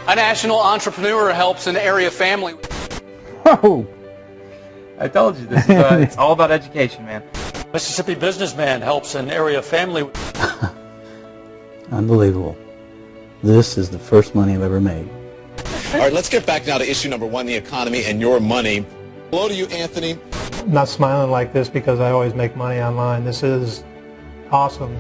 A national entrepreneur helps an area family. Whoa! I told you, this is, it's all about education, man. Mississippi businessman helps an area family. Unbelievable. This is the first money I've ever made. All right, let's get back now to issue number one, the economy and your money. Hello to you, Anthony. I'm not smiling like this because I always make money online. This is awesome.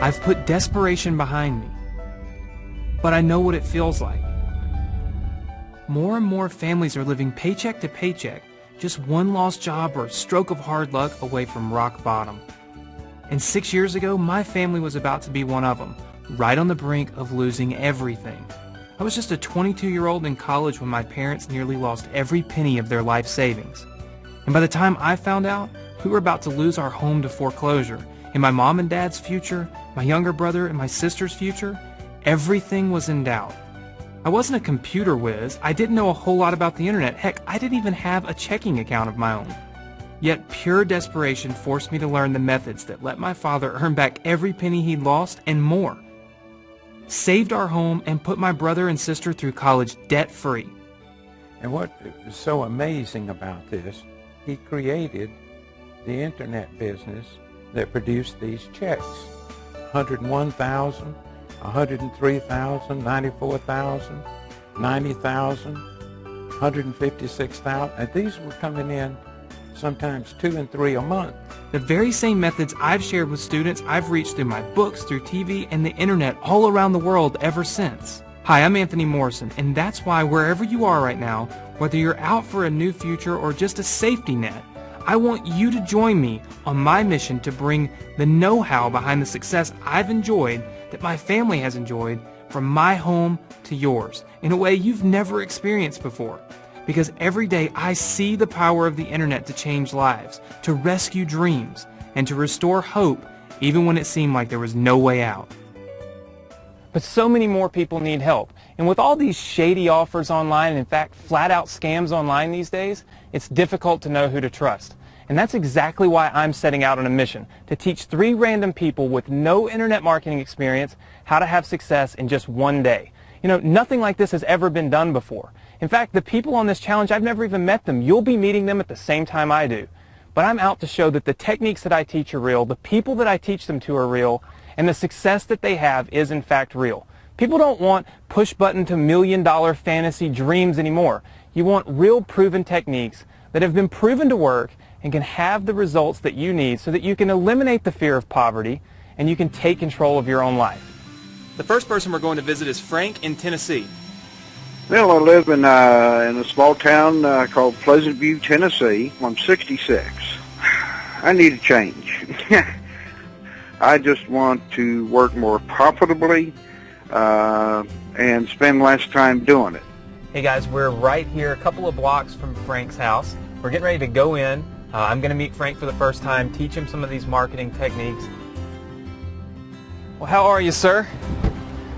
I've put desperation behind me, but I know what it feels like. More and more families are living paycheck to paycheck, just one lost job or stroke of hard luck away from rock bottom. And 6 years ago, my family was about to be one of them, right on the brink of losing everything. I was just a 22-year-old in college when my parents nearly lost every penny of their life savings. And by the time I found out, we were about to lose our home to foreclosure, and my mom and dad's future, my younger brother and my sister's future, everything was in doubt. I wasn't a computer whiz. I didn't know a whole lot about the internet. Heck, I didn't even have a checking account of my own. Yet pure desperation forced me to learn the methods that let my father earn back every penny he'd lost and more. Saved our home and put my brother and sister through college debt-free. And what is so amazing about this, he created the internet business that produced these checks. 101,000, 103,000, 94,000, 90,000, 156,000. And these were coming in sometimes 2 and 3 a month. The very same methods I've shared with students I've reached through my books, through TV, and the internet all around the world ever since. Hi, I'm Anthony Morrison, and that's why wherever you are right now, whether you're out for a new future or just a safety net, I want you to join me on my mission to bring the know-how behind the success I've enjoyed, that my family has enjoyed, from my home to yours, in a way you've never experienced before. Because every day I see the power of the internet to change lives, to rescue dreams, and to restore hope, even when it seemed like there was no way out. But so many more people need help. And with all these shady offers online, and in fact flat-out scams online these days, it's difficult to know who to trust. And that's exactly why I'm setting out on a mission to teach 3 random people with no internet marketing experience how to have success in just one day. You know, nothing like this has ever been done before. In fact, the people on this challenge, I've never even met them. You'll be meeting them at the same time I do. But I'm out to show that the techniques that I teach are real, the people that I teach them to are real, and the success that they have is in fact real. People don't want push-button to million-dollar fantasy dreams anymore. You want real proven techniques that have been proven to work and can have the results that you need so that you can eliminate the fear of poverty and you can take control of your own life. The first person we're going to visit is Frank in Tennessee. Well, I live in a small town called Pleasant View, Tennessee. I'm 66. I need a change. I just want to work more profitably and spend less time doing it. Hey guys, we're right here a couple of blocks from Frank's house. We're getting ready to go in. I'm going to meet Frank for the first time, teach him some of these marketing techniques. Well, how are you, sir?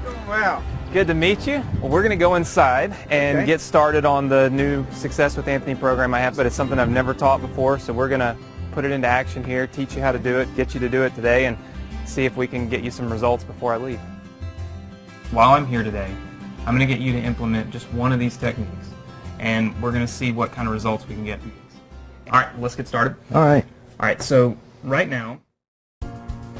Doing well. Good to meet you. Well, we're going to go inside and get started on the new Success with Anthony program I have, but it's something I've never taught before, so we're going to put it into action here, teach you how to do it, get you to do it today, and see if we can get you some results before I leave. While I'm here today, I'm going to get you to implement just one of these techniques, and we're going to see what kind of results we can get. All right, let's get started. All right. All right, so right now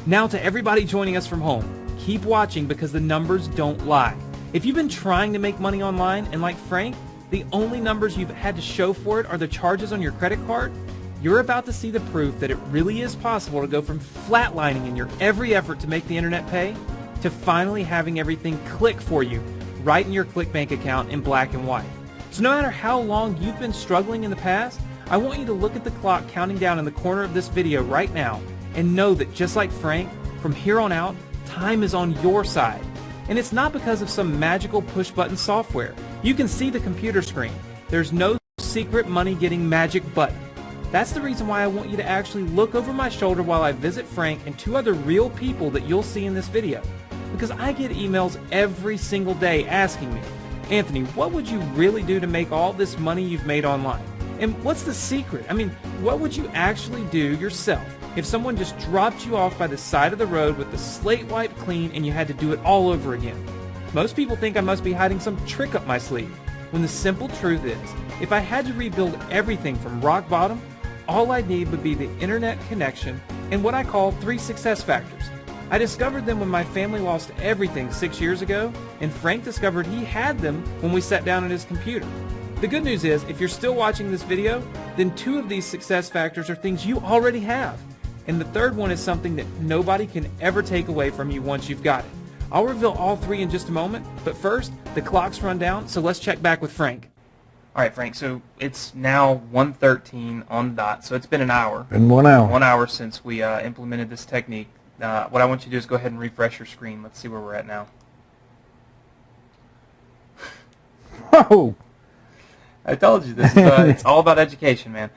to everybody joining us from home, keep watching because the numbers don't lie. If you've been trying to make money online, and like Frank, the only numbers you've had to show for it are the charges on your credit card, you're about to see the proof that it really is possible to go from flatlining in your every effort to make the internet pay to finally having everything click for you right in your ClickBank account in black and white. So no matter how long you've been struggling in the past, I want you to look at the clock counting down in the corner of this video right now and know that just like Frank, from here on out, time is on your side. And it's not because of some magical push-button software. You can see the computer screen. There's no secret money-getting magic button. That's the reason why I want you to actually look over my shoulder while I visit Frank and 2 other real people that you'll see in this video. Because I get emails every single day asking me, Anthony, what would you really do to make all this money you've made online? And what's the secret? I mean, what would you actually do yourself if someone just dropped you off by the side of the road with the slate wiped clean and you had to do it all over again? Most people think I must be hiding some trick up my sleeve, when the simple truth is, if I had to rebuild everything from rock bottom, all I'd need would be the internet connection and what I call 3 success factors. I discovered them when my family lost everything 6 years ago, and Frank discovered he had them when we sat down at his computer. The good news is, if you're still watching this video, then 2 of these success factors are things you already have. And the 3rd one is something that nobody can ever take away from you once you've got it. I'll reveal all 3 in just a moment, but first, the clock's run down, so let's check back with Frank. All right, Frank, so it's now 1:13 on the dot, so it's been an hour. In 1 hour. 1 hour since we implemented this technique. What I want you to do is go ahead and refresh your screen. Let's see where we're at now. Whoa! I told you this. It's all about education, man.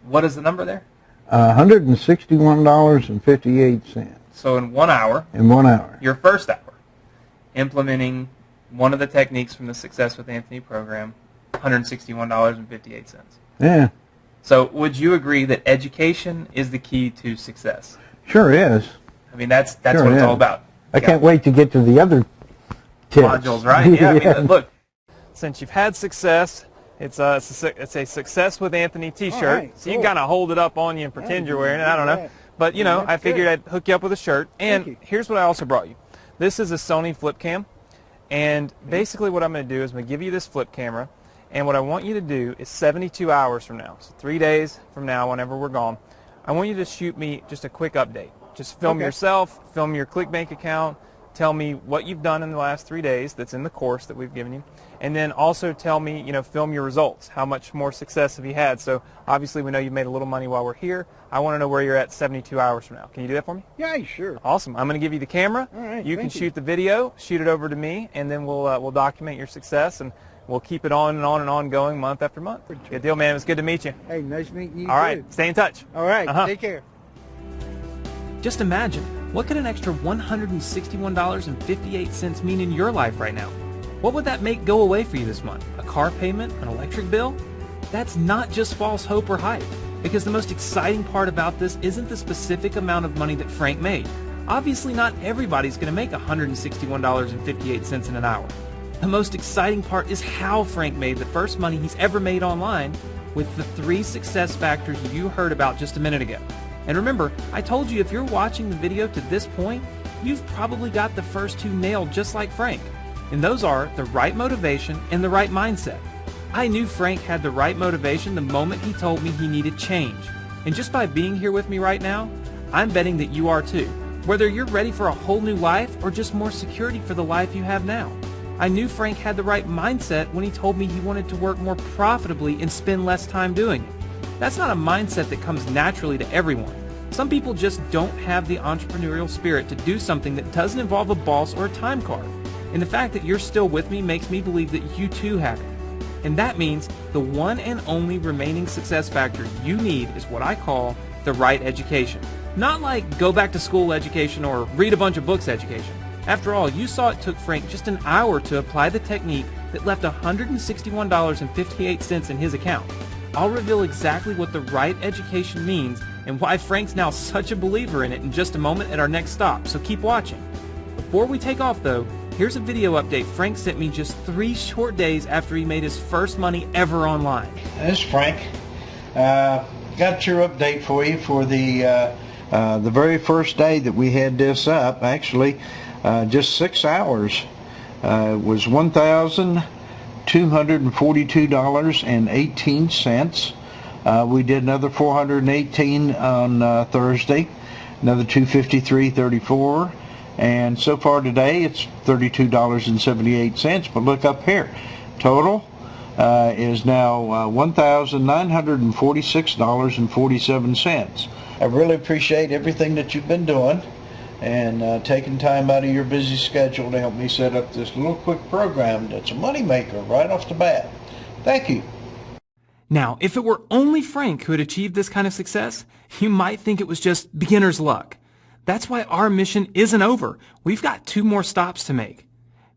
What is the number there? $161.58. So in 1 hour, In 1 hour. your first hour, implementing one of the techniques from the Success with Anthony program, $161.58. Yeah, So would you agree that education is the key to success? sure is. I mean, that's Sure what it's is. all about. I can't wait to get to the other tips. Modules, right? Yeah. I Yeah. mean, look, since you've had success, it's a Success with Anthony T-shirt. All right, so you cool. can kind of hold it up on you and pretend you're wearing it. I don't know, but you know, I figured I'd hook you up with a shirt. And here's what I also brought you. This is a Sony flip cam, and basically what I'm going to do is I'm going to give you this flip camera, and what I want you to do is 72 hours from now, so 3 days from now, whenever we're gone, I want you to shoot me just a quick update. Just film yourself, film your ClickBank account, tell me what you've done in the last 3 days that's in the course that we've given you, and then also tell me, you know, film your results. How much more success have you had? So obviously we know you've made a little money while we're here. I want to know where you're at 72 hours from now. Can you do that for me? Yeah, sure. Awesome. I'm going to give you the camera. All right, You can thank you. shoot the video, shoot it over to me, and then we'll document your success, and we'll keep it on and on and on going month after month. Good deal, man. It was good to meet you. Hey, nice meeting you All right. too. Stay in touch. All right, Uh-huh. take care. Just imagine, what could an extra $161.58 mean in your life right now? What would that make go away for you this month? A car payment? An electric bill? That's not just false hope or hype, because the most exciting part about this isn't the specific amount of money that Frank made. Obviously not everybody's going to make $161.58 in an hour. The most exciting part is how Frank made the first money he's ever made online with the 3 success factors you heard about just a minute ago. And remember, I told you if you're watching the video to this point, you've probably got the first 2 nailed just like Frank. And those are the right motivation and the right mindset. I knew Frank had the right motivation the moment he told me he needed change. And just by being here with me right now, I'm betting that you are too. Whether you're ready for a whole new life or just more security for the life you have now. I knew Frank had the right mindset when he told me he wanted to work more profitably and spend less time doing it. That's not a mindset that comes naturally to everyone. Some people just don't have the entrepreneurial spirit to do something that doesn't involve a boss or a time card. And the fact that you're still with me makes me believe that you too have it. And that means the one and only remaining success factor you need is what I call the right education. Not like go back to school education or read a bunch of books education. After all, you saw it took Frank just an hour to apply the technique that left $161.58 in his account. I'll reveal exactly what the right education means and why Frank's now such a believer in it in just a moment at our next stop, so keep watching. Before we take off though, here's a video update Frank sent me just 3 short days after he made his first money ever online. This is Frank. Got your update for you for the very first day that we had this up. Actually, just 6 hours. It was $1,242.18. We did another 418 on Thursday, another 253.34, and so far today it's $32.78. But look up here, total is now $1,946.47. I really appreciate everything that you've been doing and taking time out of your busy schedule to help me set up this little quick program that's a moneymaker right off the bat. Thank you. Now, if it were only Frank who had achieved this kind of success, you might think it was just beginner's luck. That's why our mission isn't over. We've got 2 more stops to make.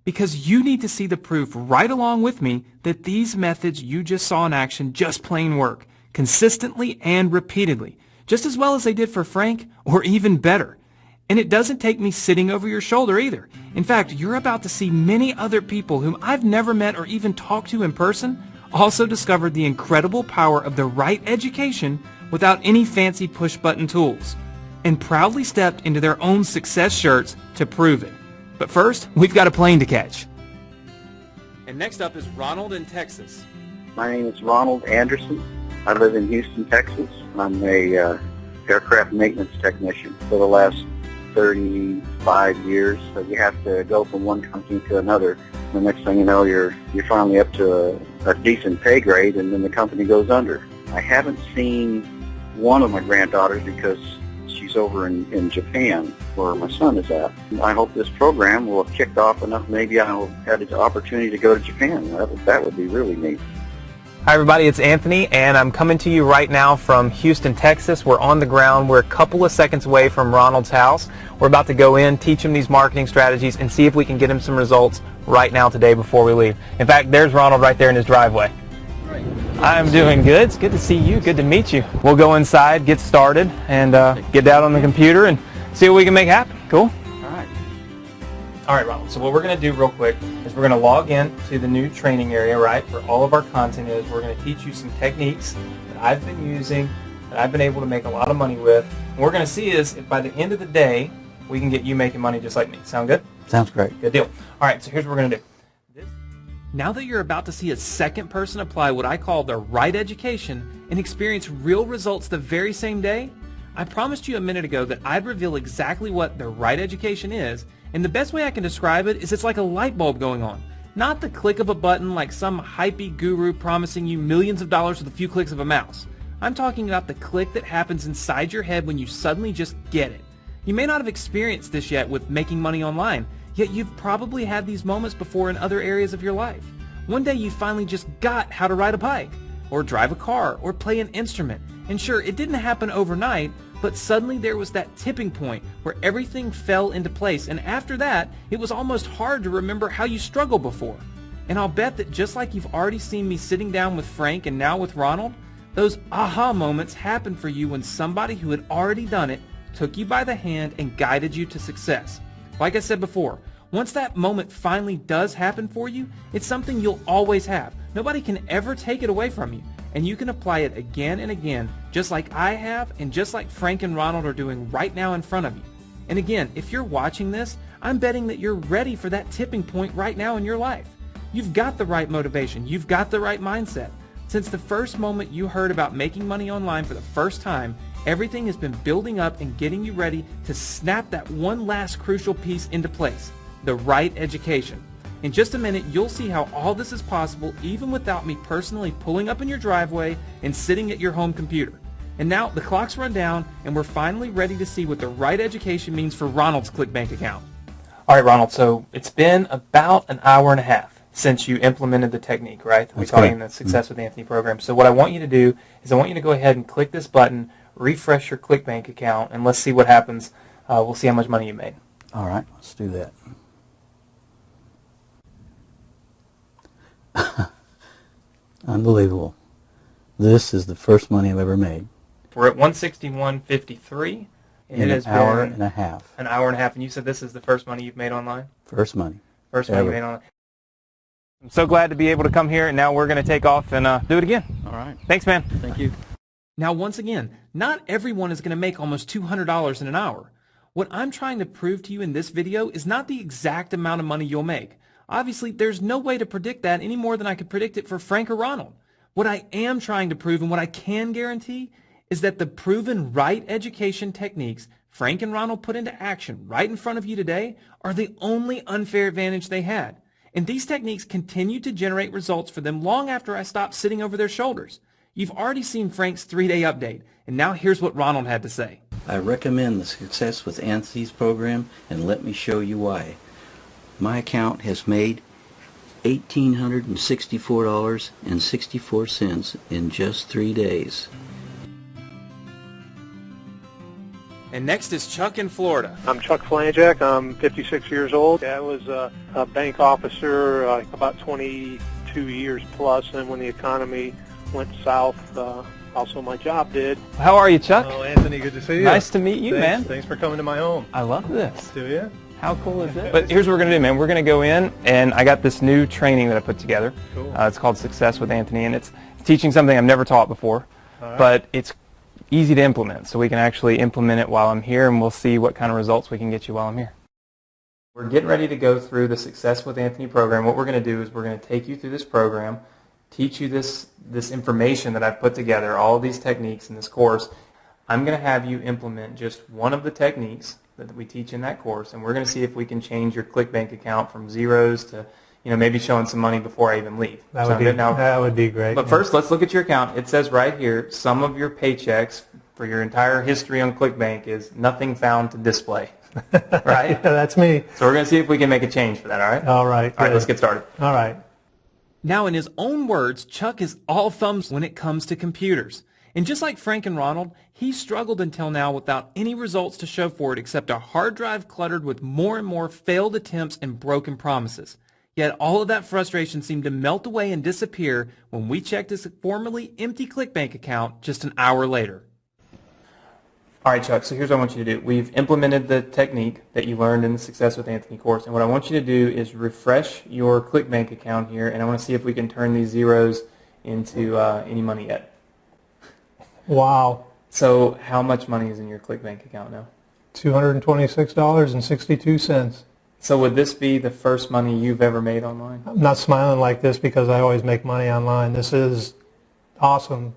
Because you need to see the proof right along with me that these methods you just saw in action just plain work, consistently and repeatedly, just as well as they did for Frank, or even better. And it doesn't take me sitting over your shoulder either. In fact, you're about to see many other people whom I've never met or even talked to in person also discovered the incredible power of the right education without any fancy push-button tools, and proudly stepped into their own success shirts to prove it. But first, we've got a plane to catch. And next up is Ronald in Texas. My name is Ronald Anderson. I live in Houston, Texas. I'm a aircraft maintenance technician for the last 35 years. So you have to go from one company to another. The next thing you know, you're finally up to a decent pay grade, and then the company goes under. I haven't seen one of my granddaughters because she's over in Japan, where my son is at. I hope this program will have kicked off enough. Maybe I'll have the opportunity to go to Japan. That would be really neat. Hi everybody, it's Anthony, and I'm coming to you right now from Houston, Texas. We're on the ground. We're a couple of seconds away from Ronald's house. We're about to go in, teach him these marketing strategies, and see if we can get him some results right now today before we leave. In fact, there's Ronald right there in his driveway. I'm doing good. It's good to see you. Good to meet you. We'll go inside, get started, and get down on the computer and see what we can make happen. Cool? All right, Ronald. So what we're going to do real quick is we're going to log in to the new training area, right, where all of our content is. We're going to teach you some techniques that I've been using, that I've been able to make a lot of money with. And what we're going to see is if by the end of the day, we can get you making money just like me. Sound good? Sounds great. Good deal. All right, so here's what we're going to do. Now that you're about to see a second person apply what I call the right education and experience real results the very same day, I promised you a minute ago that I'd reveal exactly what the right education is, and the best way I can describe it is it's like a light bulb going on. Not the click of a button like some hypey guru promising you millions of dollars with a few clicks of a mouse. I'm talking about the click that happens inside your head when you suddenly just get it. You may not have experienced this yet with making money online, yet you've probably had these moments before in other areas of your life. One day you finally just got how to ride a bike, or drive a car, or play an instrument. And sure, it didn't happen overnight, but suddenly there was that tipping point where everything fell into place, and after that, it was almost hard to remember how you struggled before. And I'll bet that just like you've already seen me sitting down with Frank and now with Ronald, those aha moments happened for you when somebody who had already done it took you by the hand and guided you to success. Like I said before, once that moment finally does happen for you, it's something you'll always have. Nobody can ever take it away from you. And you can apply it again and again, just like I have and just like Frank and Ronald are doing right now in front of you. And again, if you're watching this, I'm betting that you're ready for that tipping point right now in your life. You've got the right motivation. You've got the right mindset. Since the first moment you heard about making money online for the first time, everything has been building up and getting you ready to snap that one last crucial piece into place, the right education. In just a minute, you'll see how all this is possible even without me personally pulling up in your driveway and sitting at your home computer. And now the clock's run down and we're finally ready to see what the right education means for Ronald's ClickBank account. All right, Ronald, so it's been about an hour and a half since you implemented the technique, right? We're talking the Success with Anthony program. So what I want you to do is I want you to go ahead and click this button, refresh your ClickBank account, and let's see what happens. We'll see how much money you made. All right, let's do that. Unbelievable. This is the first money I've ever made. We're at 161.53. In an hour and a half. An hour and a half. And you said this is the first money you've made online? First money. First money you made online. I'm so glad to be able to come here, and now we're going to take off and do it again. All right. Thanks, man. Thank you. Now, once again, not everyone is going to make almost $200 in an hour. What I'm trying to prove to you in this video is not the exact amount of money you'll make. Obviously, there's no way to predict that any more than I could predict it for Frank or Ronald. What I am trying to prove and what I can guarantee is that the proven right education techniques Frank and Ronald put into action right in front of you today are the only unfair advantage they had. And these techniques continue to generate results for them long after I stopped sitting over their shoulders. You've already seen Frank's 3-day update, and now here's what Ronald had to say. I recommend the Success with Anthony's program, and let me show you why. My account has made $1,864.64 in just 3 days. And next is Chuck in Florida. I'm Chuck Flanjak. I'm 56 years old. I was a bank officer about 22 years plus, and when the economy went south, also my job did. How are you, Chuck? Oh, Anthony, good to see you. Nice to meet you, man. Thanks for coming to my home. I love this. Do you? How cool is it? But here's what we're going to do, man. We're going to go in, and I got this new training that I put together. Cool. It's called Success with Anthony, and it's teaching something I've never taught before, right. But it's easy to implement, so we can actually implement it while I'm here, and we'll see what kind of results we can get you while I'm here. We're getting ready to go through the Success with Anthony program. What we're going to do is we're going to take you through this program, teach you this information that I've put together, all of these techniques in this course. I'm going to have you implement just one of the techniques that we teach in that course, and we're going to see if we can change your ClickBank account from zeros to, maybe showing some money before I even leave. That would be great. But first, let's look at your account. It says right here, some of your paychecks for your entire history on ClickBank is nothing found to display. Right? Yeah, that's me. So we're going to see if we can make a change for that, all right? All right. All right, let's get started. All right. Now, in his own words, Chuck is all thumbs when it comes to computers. And just like Frank and Ronald, he struggled until now without any results to show for it except a hard drive cluttered with more and more failed attempts and broken promises. Yet all of that frustration seemed to melt away and disappear when we checked his formerly empty ClickBank account just an hour later. All right, Chuck, so here's what I want you to do. We've implemented the technique that you learned in the Success with Anthony course, and what I want you to do is refresh your ClickBank account here, and I want to see if we can turn these zeros into any money yet. Wow. So how much money is in your ClickBank account now? $226.62. So would this be the first money you've ever made online? I'm not smiling like this because I always make money online. This is awesome.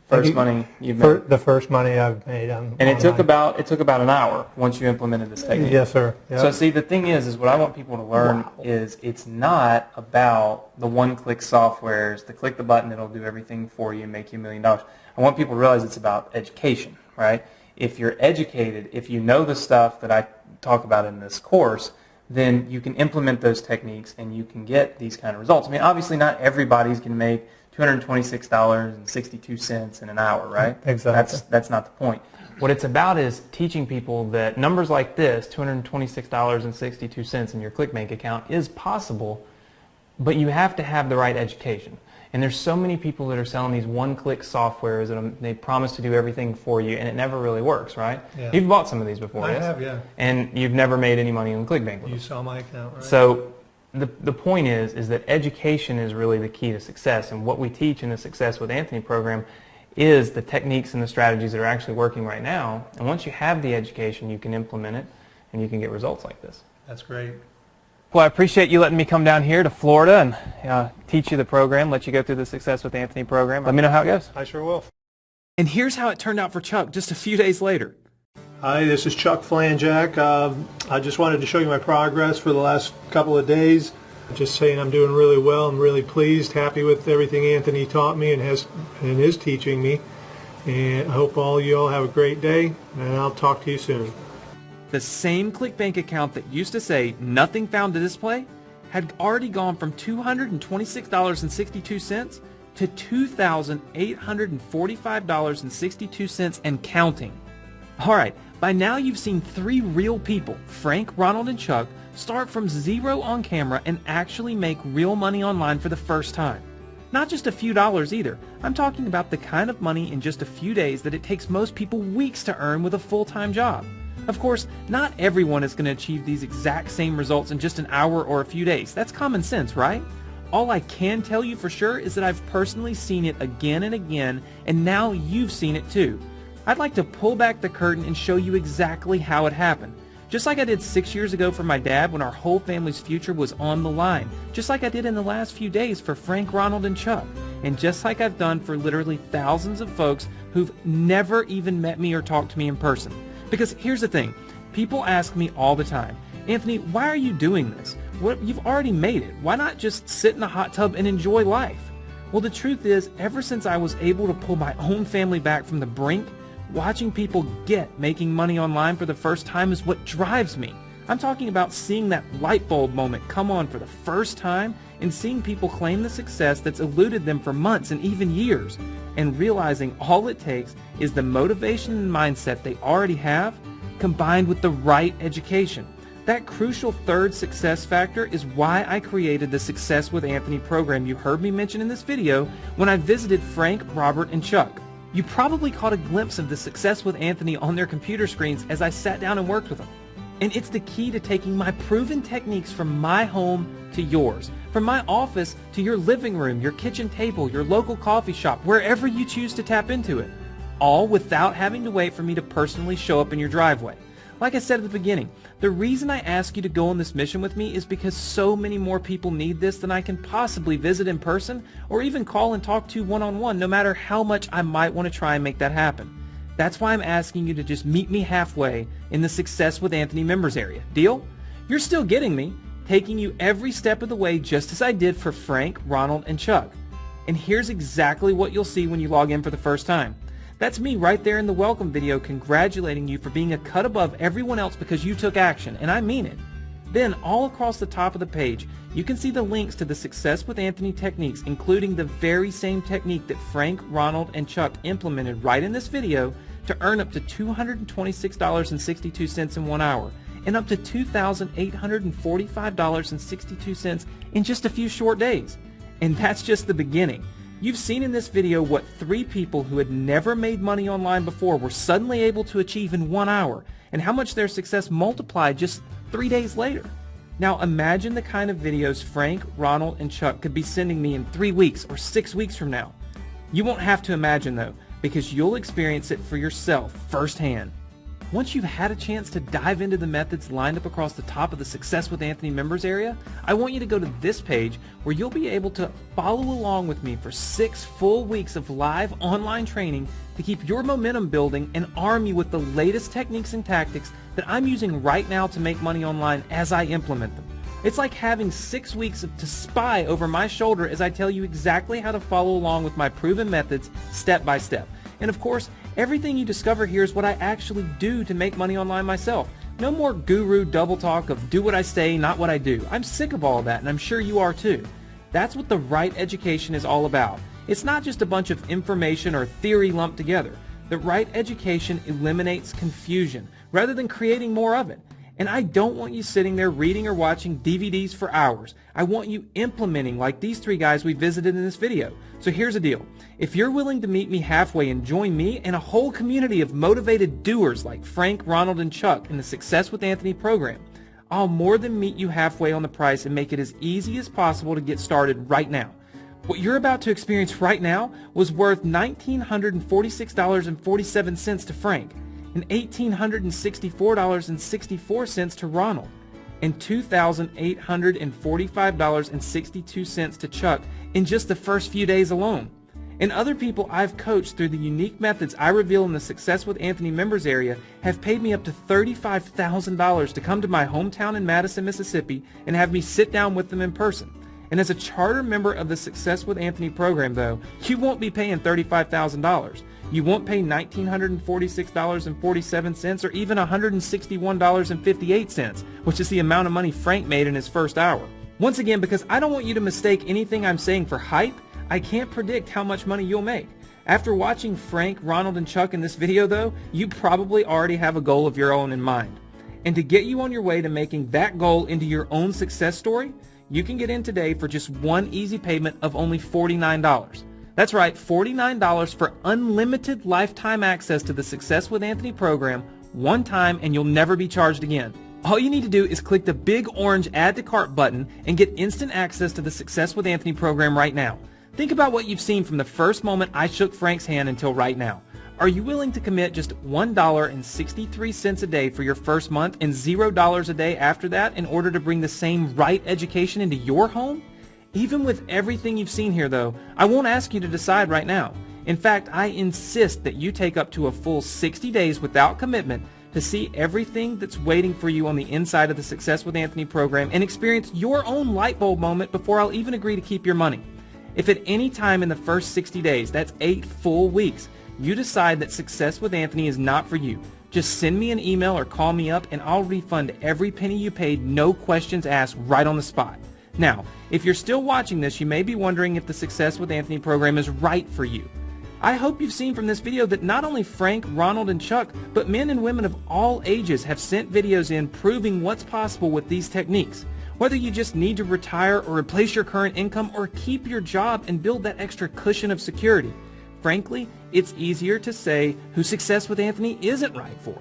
First money you've made? The first money I've made online. And it took about an hour once you implemented this technique. Yes, sir. Yep. So see, the thing is what I want people to learn is it's not about the one-click softwares, the click the button, it'll do everything for you and make you $1 million. I want people to realize it's about education, right? If you're educated, if you know the stuff that I talk about in this course, then you can implement those techniques and you can get these kind of results. I mean, obviously not everybody's going to make $226.62 in an hour, right? Exactly. That's not the point. What it's about is teaching people that numbers like this, $226.62 in your ClickBank account, is possible, but you have to have the right education. And there's so many people that are selling these one-click softwares that they promise to do everything for you, and it never really works, right? Yeah. You've bought some of these before, I yes? have, yeah. And you've never made any money on ClickBank with You them. saw my account, right? So the point is that education is really the key to success, and what we teach in the Success with Anthony program is the techniques and the strategies that are actually working right now. And once you have the education, you can implement it, and you can get results like this. That's great. Well, I appreciate you letting me come down here to Florida and teach you the program, let you go through the Success with Anthony program. Let me know how it goes. I sure will. And here's how it turned out for Chuck just a few days later. Hi, this is Chuck Flanjak. I just wanted to show you my progress for the last couple of days. Just saying I'm doing really well. I'm really pleased, happy with everything Anthony taught me and is teaching me. And I hope all you all have a great day, and I'll talk to you soon. The same ClickBank account that used to say nothing found to display had already gone from $226.62 to $2,845.62 and counting. All right, by now you've seen 3 real people, Frank, Ronald, and Chuck, start from zero on camera and actually make real money online for the first time. Not just a few dollars either. I'm talking about the kind of money in just a few days that it takes most people weeks to earn with a full-time job. Of course, not everyone is going to achieve these exact same results in just an hour or a few days. That's common sense, right? All I can tell you for sure is that I've personally seen it again and again, and now you've seen it too. I'd like to pull back the curtain and show you exactly how it happened. Just like I did 6 years ago for my dad when our whole family's future was on the line. Just like I did in the last few days for Frank, Ronald, and Chuck. And just like I've done for literally thousands of folks who've never even met me or talked to me in person. Because here's the thing, people ask me all the time, Anthony, why are you doing this? You've already made it. Why not just sit in a hot tub and enjoy life? Well, the truth is, ever since I was able to pull my own family back from the brink, watching people get making money online for the first time is what drives me. I'm talking about seeing that light bulb moment come on for the first time and seeing people claim the success that's eluded them for months and even years, and realizing all it takes is the motivation and mindset they already have combined with the right education. That crucial third success factor is why I created the Success with Anthony program you heard me mention in this video when I visited Frank, Robert, and Chuck. You probably caught a glimpse of the Success with Anthony on their computer screens as I sat down and worked with them. And it's the key to taking my proven techniques from my home to yours, from my office to your living room, your kitchen table, your local coffee shop, wherever you choose to tap into it, all without having to wait for me to personally show up in your driveway. Like I said at the beginning, the reason I ask you to go on this mission with me is because so many more people need this than I can possibly visit in person or even call and talk to one-on-one, no matter how much I might want to try and make that happen. That's why I'm asking you to just meet me halfway in the Success with Anthony members area. Deal? You're still getting me, taking you every step of the way just as I did for Frank, Ronald, and Chuck. And here's exactly what you'll see when you log in for the first time. That's me right there in the welcome video congratulating you for being a cut above everyone else because you took action, and I mean it. Then all across the top of the page, you can see the links to the Success with Anthony techniques, including the very same technique that Frank, Ronald, and Chuck implemented right in this video to earn up to $226.62 in 1 hour and up to $2,845.62 in just a few short days. And that's just the beginning. You've seen in this video what 3 people who had never made money online before were suddenly able to achieve in 1 hour, and how much their success multiplied just 3 days later. Now imagine the kind of videos Frank, Ronald, and Chuck could be sending me in 3 weeks or 6 weeks from now. You won't have to imagine though, because you'll experience it for yourself firsthand. Once you've had a chance to dive into the methods lined up across the top of the Success with Anthony members area, I want you to go to this page where you'll be able to follow along with me for 6 full weeks of live online training to keep your momentum building and arm you with the latest techniques and tactics that I'm using right now to make money online as I implement them. It's like having 6 weeks to spy over my shoulder as I tell you exactly how to follow along with my proven methods step by step. And of course, everything you discover here is what I actually do to make money online myself. No more guru double talk of do what I say, not what I do. I'm sick of all of that, and I'm sure you are too. That's what the right education is all about. It's not just a bunch of information or theory lumped together. The right education eliminates confusion rather than creating more of it. And I don't want you sitting there reading or watching DVDs for hours. I want you implementing like these 3 guys we visited in this video. So here's the deal. If you're willing to meet me halfway and join me and a whole community of motivated doers like Frank, Ronald, and Chuck in the Success with Anthony program, I'll more than meet you halfway on the price and make it as easy as possible to get started right now. What you're about to experience right now was worth $1,946.47 to Frank, and $1,864.64 to Ronald, and $2,845.62 to Chuck in just the first few days alone. And other people I've coached through the unique methods I reveal in the Success with Anthony members area have paid me up to $35,000 to come to my hometown in Madison, Mississippi and have me sit down with them in person. And as a charter member of the Success with Anthony program though, you won't be paying $35,000. You won't pay $1,946.47 or even $161.58, which is the amount of money Frank made in his first hour. Once again, because I don't want you to mistake anything I'm saying for hype, I can't predict how much money you'll make. After watching Frank, Ronald, and Chuck in this video though, you probably already have a goal of your own in mind. And to get you on your way to making that goal into your own success story, you can get in today for just one easy payment of only $49. That's right, $49 for unlimited lifetime access to the Success with Anthony program, one time, and you'll never be charged again. All you need to do is click the big orange Add to Cart button and get instant access to the Success with Anthony program right now. Think about what you've seen from the first moment I shook Frank's hand until right now. Are you willing to commit just $1.63 a day for your first month and $0 a day after that in order to bring the same right education into your home? Even with everything you've seen here though, I won't ask you to decide right now. In fact, I insist that you take up to a full 60 days without commitment to see everything that's waiting for you on the inside of the Success with Anthony program and experience your own light bulb moment before I'll even agree to keep your money. If at any time in the first 60 days, that's 8 full weeks, you decide that Success with Anthony is not for you, just send me an email or call me up and I'll refund every penny you paid, no questions asked, right on the spot. Now, if you're still watching this, you may be wondering if the Success with Anthony program is right for you. I hope you've seen from this video that not only Frank, Ronald, and Chuck, but men and women of all ages have sent videos in proving what's possible with these techniques. Whether you just need to retire or replace your current income or keep your job and build that extra cushion of security. Frankly, it's easier to say who Success with Anthony isn't right for.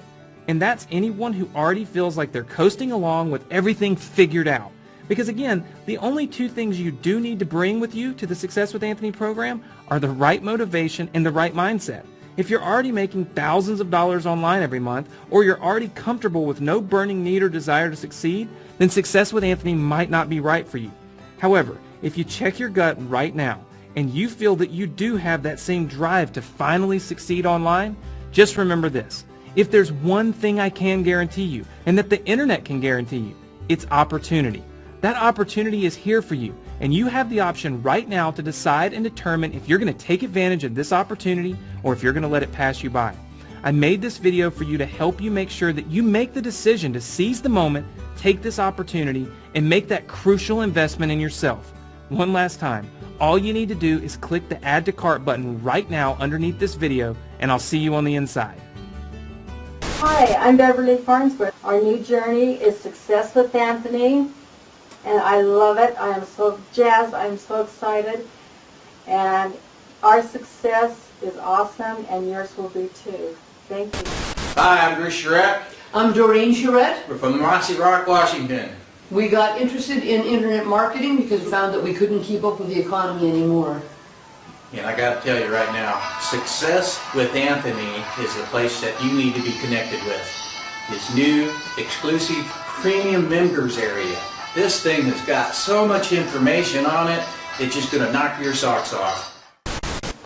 And that's anyone who already feels like they're coasting along with everything figured out. Because again, the only two things you do need to bring with you to the Success with Anthony program are the right motivation and the right mindset. If you're already making thousands of dollars online every month, or you're already comfortable with no burning need or desire to succeed, then Success with Anthony might not be right for you. However, if you check your gut right now, and you feel that you do have that same drive to finally succeed online, just remember this. If there's one thing I can guarantee you, and that the internet can guarantee you, it's opportunity. That opportunity is here for you, and you have the option right now to decide and determine if you're going to take advantage of this opportunity or if you're going to let it pass you by. I made this video for you to help you make sure that you make the decision to seize the moment, take this opportunity, and make that crucial investment in yourself. One last time, all you need to do is click the Add to Cart button right now underneath this video, and I'll see you on the inside. Hi, I'm Beverly Farnsworth. Our new journey is Success with Anthony, and I love it. I am so jazzed. I'm so excited. And our success is awesome, and yours will be too. Thank you. Hi, I'm Bruce Charette. I'm Doreen Charette. We're from Mossy Rock, Washington. We got interested in internet marketing because we found that we couldn't keep up with the economy anymore. And I got to tell you right now, Success with Anthony is the place that you need to be connected with. His new exclusive premium members area. This thing has got so much information on it, it's just going to knock your socks off.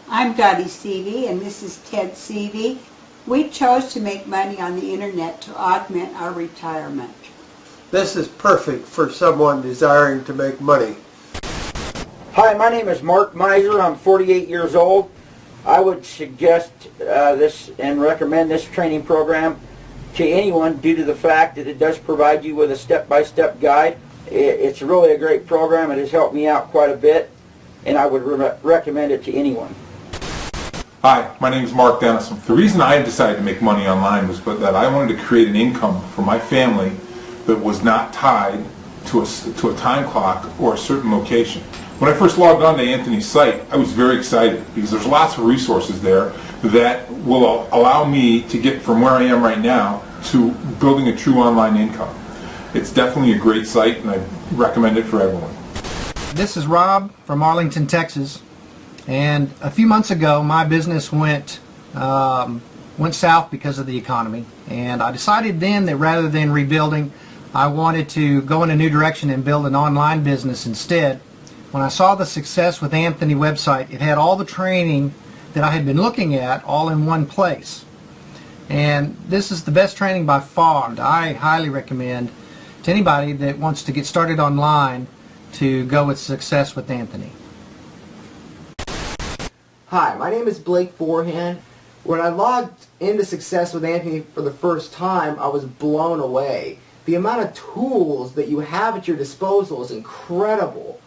I'm Dottie Seavey, and this is Ted Seavey. We chose to make money on the internet to augment our retirement. This is perfect for someone desiring to make money. Hi, my name is Mark Miser. I'm 48 years old. I would suggest this and recommend this training program to anyone due to the fact that it does provide you with a step-by-step guide. It's really a great program. It has helped me out quite a bit, and I would recommend it to anyone. Hi, my name is Mark Dennison. The reason I decided to make money online was that I wanted to create an income for my family that was not tied to a time clock or a certain location. When I first logged on to Anthony's site, I was very excited because there's lots of resources there that will allow me to get from where I am right now to building a true online income. It's definitely a great site, and I recommend it for everyone. This is Rob from Arlington, Texas, and a few months ago my business went south because of the economy, and I decided then that rather than rebuilding, I wanted to go in a new direction and build an online business instead. When I saw the Success with Anthony website, it had all the training that I had been looking at all in one place. And this is the best training by far, and I highly recommend to anybody that wants to get started online to go with Success with Anthony. Hi, my name is Blake Forehand. When I logged into Success with Anthony for the first time, I was blown away. The amount of tools that you have at your disposal is incredible.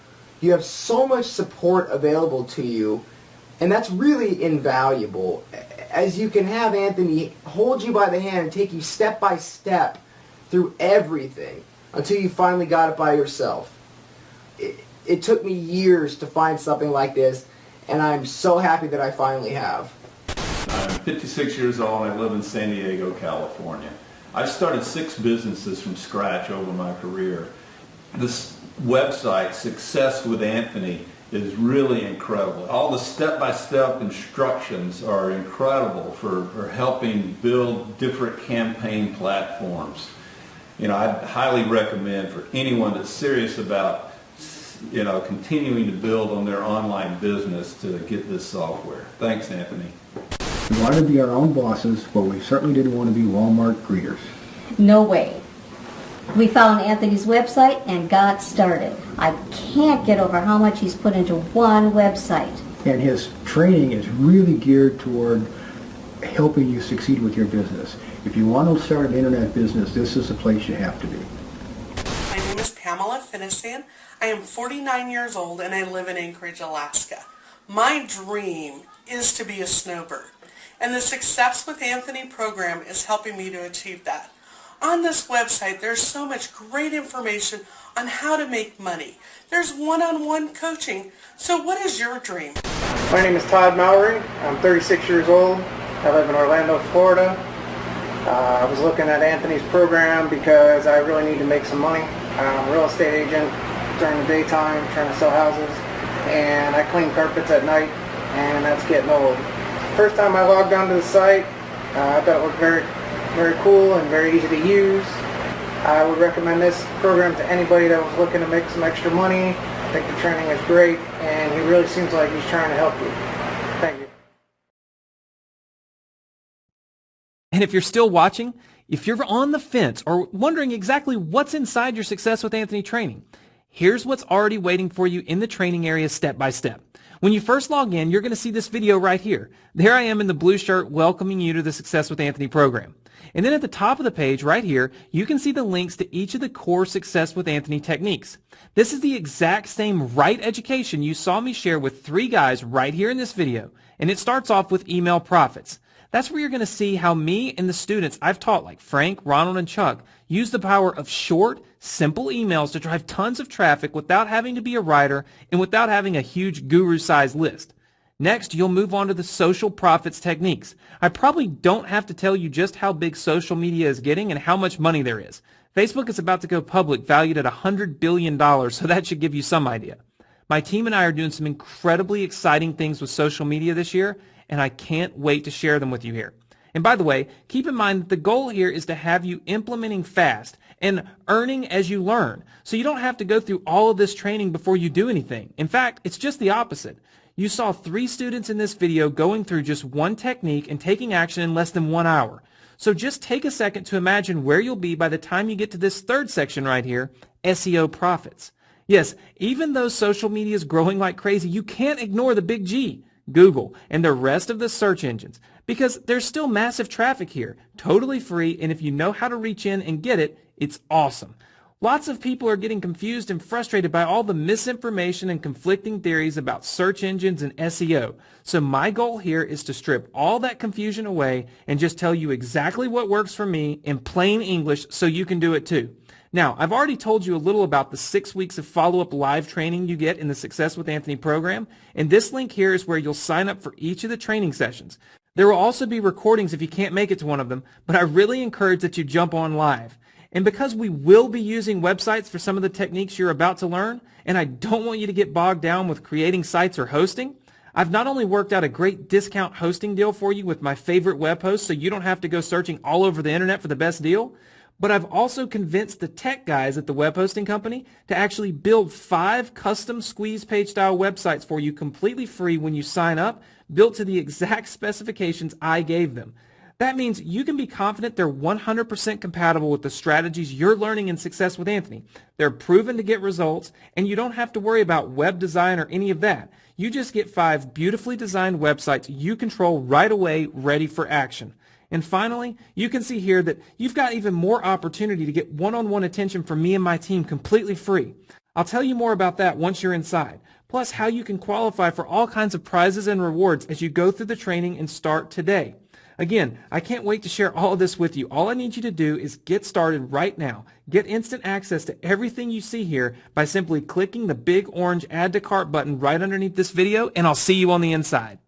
You have so much support available to you, and that's really invaluable, as you can have Anthony hold you by the hand and take you step by step through everything until you finally got it by yourself. It took me years to find something like this, and I'm so happy that I finally have. I'm 56 years old and I live in San Diego, California. I've started 6 businesses from scratch over my career. This website, Success with Anthony, is really incredible. All the step-by-step instructions are incredible for helping build different campaign platforms. You know, I'd highly recommend for anyone that's serious about, you know, continuing to build on their online business to get this software. Thanks, Anthony. We wanted to be our own bosses, but we certainly didn't want to be Walmart greeters. No way. We found Anthony's website and got started. I can't get over how much he's put into one website. And his training is really geared toward helping you succeed with your business. If you want to start an internet business, this is the place you have to be. My name is Pamela Finistan. I am 49 years old and I live in Anchorage, Alaska. My dream is to be a snowbird, and the Success with Anthony program is helping me to achieve that. On this website, there's so much great information on how to make money. There's one-on-one coaching. So what is your dream? My name is Todd Mowry. I'm 36 years old. I live in Orlando, Florida. I was looking at Anthony's program because I really need to make some money. I'm a real estate agent during the daytime trying to sell houses, and I clean carpets at night, and that's getting old. First time I logged onto the site, I thought it looked very cool and very easy to use. I would recommend this program to anybody that was looking to make some extra money. I think the training is great, and he really seems like he's trying to help you. Thank you. And if you're still watching, if you're on the fence or wondering exactly what's inside your Success with Anthony training, here's what's already waiting for you in the training area step by step. When you first log in, you're going to see this video right here. There I am in the blue shirt welcoming you to the Success with Anthony program. And then at the top of the page right here, you can see the links to each of the core Success with Anthony techniques. This is the exact same right education you saw me share with 3 guys right here in this video. And it starts off with email profits. That's where you're going to see how me and the students I've taught, like Frank, Ronald, and Chuck, use the power of short, simple emails to drive tons of traffic without having to be a writer and without having a huge guru-sized list. Next, you'll move on to the social profits techniques. I probably don't have to tell you just how big social media is getting and how much money there is. Facebook is about to go public, valued at $100 billion, so that should give you some idea. My team and I are doing some incredibly exciting things with social media this year, and I can't wait to share them with you here. And by the way, keep in mind that the goal here is to have you implementing fast and earning as you learn, so you don't have to go through all of this training before you do anything. In fact, it's just the opposite. You saw 3 students in this video going through just one technique and taking action in less than 1 hour. So just take a second to imagine where you'll be by the time you get to this third section right here, SEO profits. Yes, even though social media is growing like crazy, you can't ignore the big G, Google, and the rest of the search engines, because there's still massive traffic here, totally free, and if you know how to reach in and get it, it's awesome. Lots of people are getting confused and frustrated by all the misinformation and conflicting theories about search engines and SEO. So my goal here is to strip all that confusion away and just tell you exactly what works for me in plain English so you can do it too. Now, I've already told you a little about the 6 weeks of follow-up live training you get in the Success with Anthony program, and this link here is where you'll sign up for each of the training sessions. There will also be recordings if you can't make it to one of them, but I really encourage that you jump on live. And because we will be using websites for some of the techniques you're about to learn, and I don't want you to get bogged down with creating sites or hosting, I've not only worked out a great discount hosting deal for you with my favorite web host so you don't have to go searching all over the internet for the best deal, but I've also convinced the tech guys at the web hosting company to actually build 5 custom squeeze page style websites for you completely free when you sign up, built to the exact specifications I gave them. That means you can be confident they're 100% compatible with the strategies you're learning in Success with Anthony. They're proven to get results, and you don't have to worry about web design or any of that. You just get 5 beautifully designed websites you control right away, ready for action. And finally, you can see here that you've got even more opportunity to get one-on-one attention from me and my team completely free. I'll tell you more about that once you're inside, plus how you can qualify for all kinds of prizes and rewards as you go through the training and start today. Again, I can't wait to share all of this with you. All I need you to do is get started right now. Get instant access to everything you see here by simply clicking the big orange Add to Cart button right underneath this video, and I'll see you on the inside.